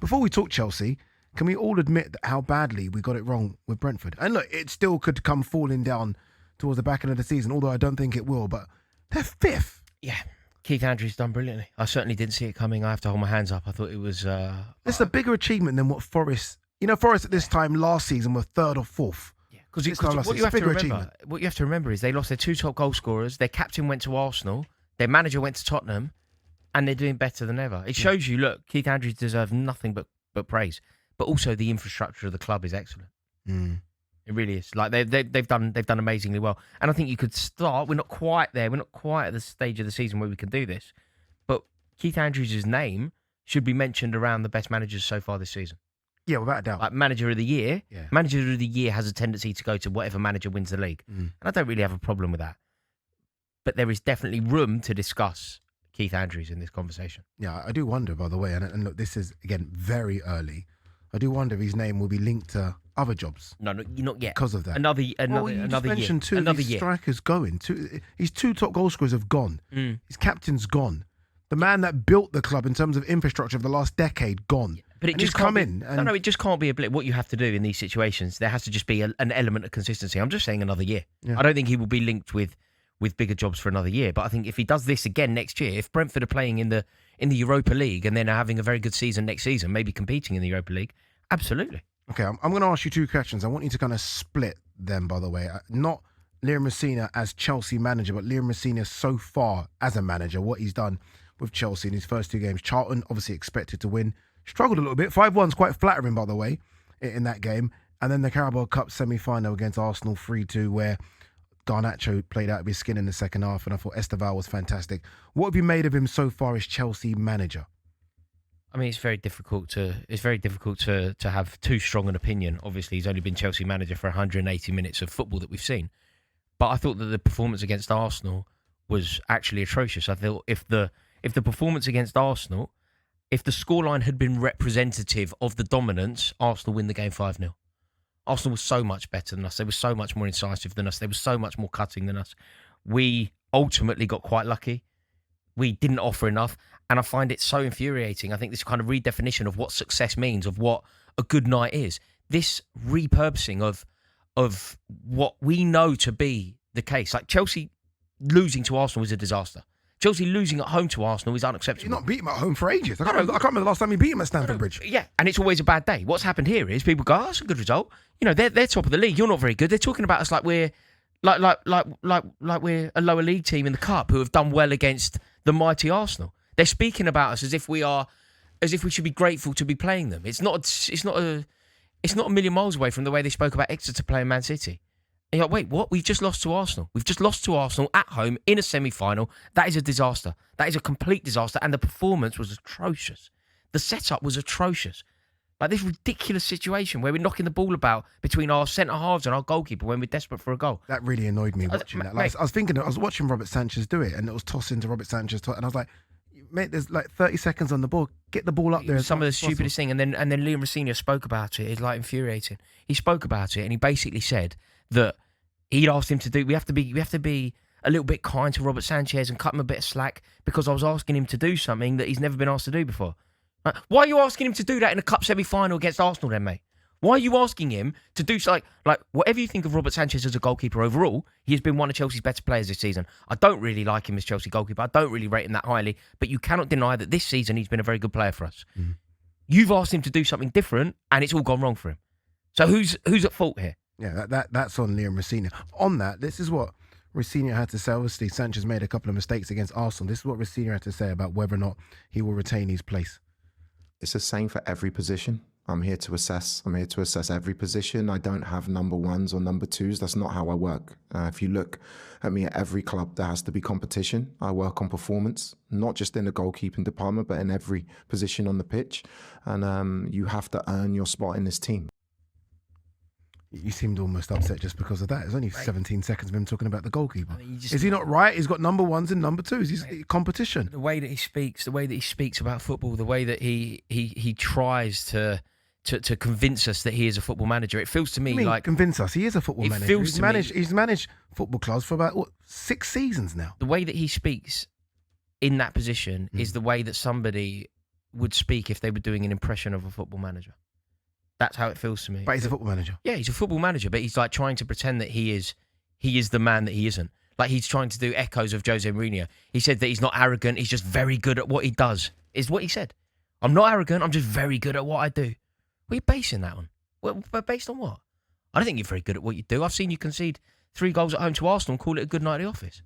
before we talk Chelsea, can we all admit how badly we got it wrong with Brentford? And look, it still could come falling down towards the back end of the season, although I don't think it will, but they're 5th. Yeah. Keith Andrews done brilliantly. I certainly didn't see it coming. I have to hold my hands up. I thought it was... It's a bigger achievement than what Forest... Forest at this time last season were 3rd or 4th. Yeah, because what you have to remember is they lost their 2 top goal scorers, their captain went to Arsenal, their manager went to Tottenham, and they're doing better than ever. It shows you, look, Keith Andrews deserves nothing but praise. But also the infrastructure of the club is excellent. It really is. Like they've done amazingly well. And I think you could start. We're not quite there. We're not quite at the stage of the season where we can do this. But Keith Andrews' name should be mentioned around the best managers so far this season. Yeah, without a doubt. Like manager of the year. Yeah. Manager of the year has a tendency to go to whatever manager wins the league. And I don't really have a problem with that. But there is definitely room to discuss Keith Andrews in this conversation. Yeah, I do wonder, by the way, and look, this is, again, very early. I do wonder if his name will be linked to other jobs. No, not yet. Because of that. Another you year. Just mentioned 2 of his strikers going. His 2 top goal scorers have gone. His captain's gone. The man that built the club in terms of infrastructure of the last decade, gone. Yeah, but it just can't in. No, it just can't be a blip. What you have to do in these situations, there has to just be an element of consistency. I'm just saying another year. Yeah. I don't think he will be linked with bigger jobs for another year. But I think if he does this again next year, if Brentford are playing in the Europa League and then are having a very good season next season, maybe competing in the Europa League, absolutely. Okay, I'm going to ask you 2 questions. I want you to kind of split them, by the way. Not Liam Rosenior as Chelsea manager, but Liam Rosenior so far as a manager, what he's done with Chelsea in his first 2 games. Charlton, obviously expected to win. Struggled a little bit. 5-1's quite flattering, by the way, in that game. And then the Carabao Cup semi-final against Arsenal 3-2, where Garnacho played out of his skin in the second half, and I thought Esteval was fantastic. What have you made of him so far as Chelsea manager? I mean, it's very difficult to have too strong an opinion. Obviously, he's only been Chelsea manager for 180 minutes of football that we've seen. But I thought that the performance against Arsenal was actually atrocious. I thought if the performance against Arsenal, if the scoreline had been representative of the dominance, Arsenal win the game 5-0. Arsenal was so much better than us. They were so much more incisive than us. They were so much more cutting than us. We ultimately got quite lucky. We didn't offer enough. And I find it so infuriating. I think this kind of redefinition of what success means, of what a good night is. This repurposing of what we know to be the case. Like Chelsea losing to Arsenal is a disaster. Chelsea losing at home to Arsenal is unacceptable. You've not beat them at home for ages. I can't remember the last time you beat them at Stamford Bridge. Yeah, and it's always a bad day. What's happened here is people go, "Oh, that's a good result." They're top of the league. You're not very good. They're talking about us like we're like we're a lower league team in the cup who have done well against the mighty Arsenal. They're speaking about us as if we should be grateful to be playing them. It's not a million miles away from the way they spoke about Exeter playing Man City. And you're like, wait, what? We've just lost to Arsenal. We've just lost to Arsenal at home in a semi-final. That is a disaster. That is a complete disaster. And the performance was atrocious. The setup was atrocious. Like this ridiculous situation where we're knocking the ball about between our centre-halves and our goalkeeper when we're desperate for a goal. That really annoyed me watching that. Like, I was watching Robert Sanchez do it, and it was tossing to Robert Sanchez, and I was like, mate, there's like 30 seconds on the ball. Get the ball up there. Some of the stupidest thing. And then Liam Rosenior spoke about it. It's like infuriating. He spoke about it and he basically said that he'd asked him to do. We have to be a little bit kind to Robert Sanchez and cut him a bit of slack because I was asking him to do something that he's never been asked to do before. Right? Why are you asking him to do that in a cup semi-final against Arsenal then, mate? Why are you asking him to do something like whatever you think of Robert Sanchez as a goalkeeper overall, he has been one of Chelsea's better players this season. I don't really like him as Chelsea goalkeeper. I don't really rate him that highly, but you cannot deny that this season he's been a very good player for us. Mm. You've asked him to do something different and it's all gone wrong for him. So who's at fault here? Yeah, that's on Liam Rosenior. On that, this is what Rosenior had to say. Obviously, Sanchez made a couple of mistakes against Arsenal. This is what Rosenior had to say about whether or not he will retain his place. It's the same for every position. I'm here to assess every position. I don't have number ones or number twos. That's not how I work. If you look at me at every club, there has to be competition. I work on performance, not just in the goalkeeping department, but in every position on the pitch. And you have to earn your spot in this team. You seemed almost upset just because of that. It's only 17 seconds of him talking about the goalkeeper. Is he not right? He's got number ones and number twos. He's competition. The way that he speaks about football, the way that he tries to convince us that he is a football manager. It feels to me like convince us. He is a football manager. He's managed football clubs for about 6 seasons now. The way that he speaks in that position is the way that somebody would speak if they were doing an impression of a football manager. That's how it feels to me. But he's a football manager. Yeah, he's a football manager, but he's like trying to pretend that he is the man that he isn't. Like he's trying to do echoes of Jose Mourinho. He said that he's not arrogant, he's just very good at what he does, is what he said. I'm not arrogant, I'm just very good at what I do. What are you basing that on? Well, based on what? I don't think you're very good at what you do. I've seen you concede 3 goals at home to Arsenal and call it a good night at the office.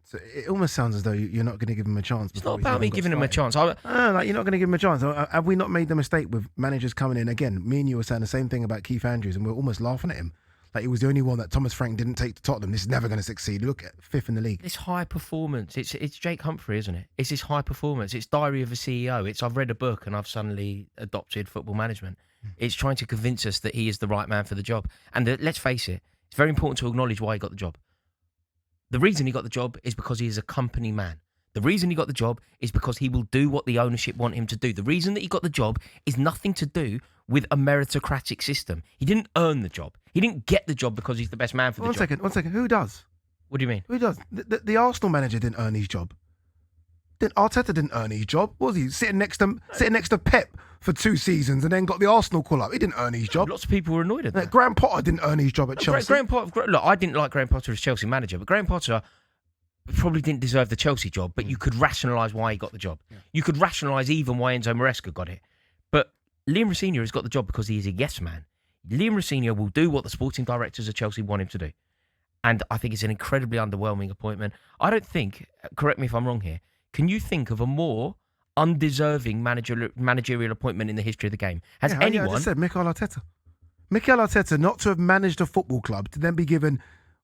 So it almost sounds as though you're not going to give him a chance. It's not about me giving him a chance. Like you're not going to give him a chance. Have we not made the mistake with managers coming in? Again, me and you were saying the same thing about Keith Andrews, and we're almost laughing at him. Like he was the only one that Thomas Frank didn't take to Tottenham. This is never going to succeed. Look at 5th in the league. It's high performance. It's Jake Humphrey, isn't it? It's this high performance. It's Diary of a CEO. It's I've read a book and I've suddenly adopted football management. It's trying to convince us that he is the right man for the job. And let's face it, it's very important to acknowledge why he got the job. The reason he got the job is because he is a company man. The reason he got the job is because he will do what the ownership want him to do. The reason that he got the job is nothing to do with a meritocratic system. He didn't earn the job. He didn't get the job because he's the best man for the job. One second. Who does? What do you mean? Who does? The Arsenal manager didn't earn his job. Arteta didn't earn his job. What was he sitting next to Pep for 2 seasons and then got the Arsenal call up? He didn't earn his job. Lots of people were annoyed at that. Graham Potter didn't earn his job at Chelsea. Look, I didn't like Graham Potter as Chelsea manager, but Graham Potter probably didn't deserve the Chelsea job, but you could rationalise why he got the job. Yeah. You could rationalise even why Enzo Maresca got it. But Liam Rosenior has got the job because he is a yes man. Liam Rosenior will do what the sporting directors of Chelsea want him to do. And I think it's an incredibly underwhelming appointment. I don't think, correct me if I'm wrong here, can you think of a more undeserving managerial appointment in the history of the game? Has anyone... I just said Mikel Arteta. Mikel Arteta not to have managed a football club, to then be given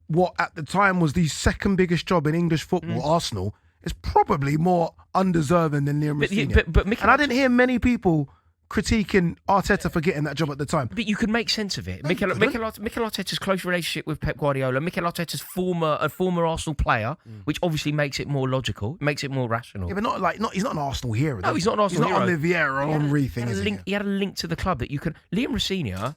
what at the time was the second biggest job in English football, Arsenal, is probably more undeserving than Liam Rosenior. And I didn't hear many people critiquing Arteta for getting that job at the time. But you could make sense of it. Mikel Arteta's close relationship with Pep Guardiola, Mikel Arteta's former Arsenal player, which obviously makes it more logical, makes it more rational. Yeah, but he's not an Arsenal hero. No, he's not an Arsenal hero. He's not on the Vieira, Henry thing, is he? He had a link to the club that you could... Liam Rosenior,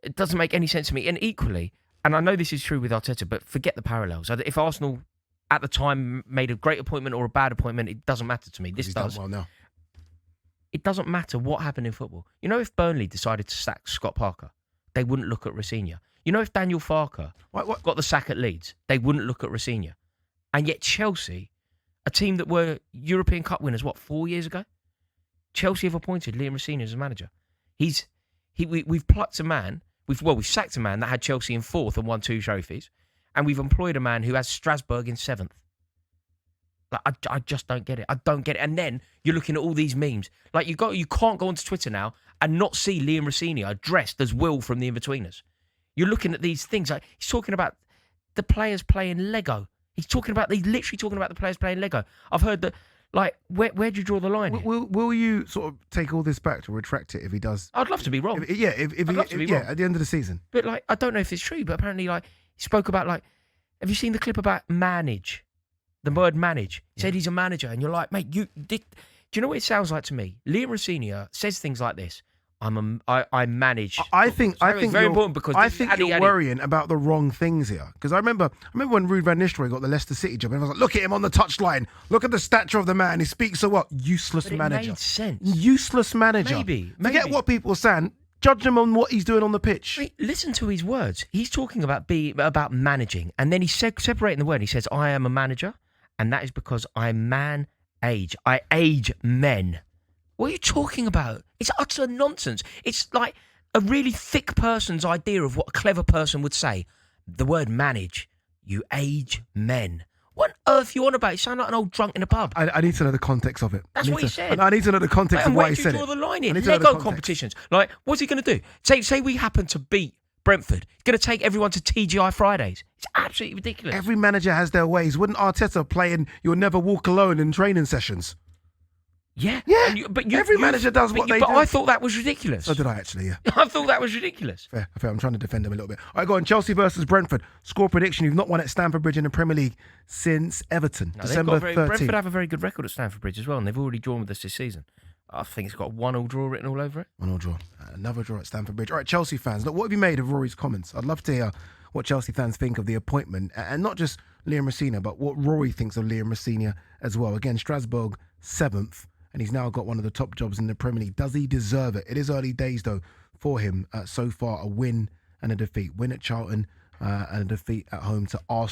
it doesn't make any sense to me. And equally, and I know this is true with Arteta, but forget the parallels. If Arsenal at the time made a great appointment or a bad appointment, it doesn't matter to me. This does. Done well now. It doesn't matter what happened in football. You know, if Burnley decided to sack Scott Parker, they wouldn't look at Rosenior. You know, if Daniel Farke got the sack at Leeds, they wouldn't look at Rosenior. And yet Chelsea, a team that were European Cup winners, 4 years ago? Chelsea have appointed Liam Rosenior as a manager. We've plucked a man, we've sacked a man that had Chelsea in 4th and won 2 trophies, and we've employed a man who has Strasbourg in 7th. Like, I just don't get it. I don't get it. And then you're looking at all these memes. Like, you can't go onto Twitter now and not see Liam Rosenior dressed as Will from The Inbetweeners. You're looking at these things. Like, he's talking about the players playing Lego. He's literally talking about the players playing Lego. I've heard that, like, where do you draw the line? Will you sort of take all this back to retract it if he does? I'd love to be wrong. I'd love to be wrong. At the end of the season. But, like, I don't know if it's true, but apparently, like, he spoke about, like, have you seen the clip about manage? The word manage. He said he's a manager, and you're like, mate, do you know what it sounds like to me? Liam Rosenior says things like this. I manage. I think it's very important because you're worrying about the wrong things here. Because I remember when Ruud van Nistelrooy got the Leicester City job, and I was like, look at him on the touchline. Look at the stature of the man. He speaks so what? Useless manager. It made sense. Useless manager. Maybe. Forget what people are saying. Judge him on what he's doing on the pitch. Wait, listen to his words. He's talking about managing, and then he's separating the word. He says, I am a manager. And that is because I age. I age men. What are you talking about? It's utter nonsense. It's like a really thick person's idea of what a clever person would say. The word manage. You age men. What on earth are you on about? You sound like an old drunk in a pub. I need to know the context of it. That's what he said. I need to know the context of why he said it. Where do you draw the line in? Lego competitions. Like, what's he going to do? Say we happen to beat Brentford. He's going to take everyone to TGI Fridays. It's absolutely ridiculous. Every manager has their ways. Wouldn't Arteta play in You'll Never Walk Alone in training sessions? Yeah. Every manager does what they do. But I thought that was ridiculous. So did I, actually, yeah. I thought that was ridiculous. Fair. I'm trying to defend him a little bit. All right, go on. Chelsea versus Brentford. Score prediction. You've not won at Stamford Bridge in the Premier League since Everton. No, December 13th. Brentford have a very good record at Stamford Bridge as well, and they've already drawn with us this season. I think it's got a 1-1 draw written all over it. 1-1 draw. Another draw at Stamford Bridge. All right, Chelsea fans, look, what have you made of Rory's comments? I'd love to hear what Chelsea fans think of the appointment, and not just Liam Rosenior, but what Rory thinks of Liam Rosenior as well. Again, Strasbourg 7th, and he's now got one of the top jobs in the Premier League. Does he deserve it? It is early days, though, for him so far. A win and a defeat. Win at Charlton and a defeat at home to Arsenal.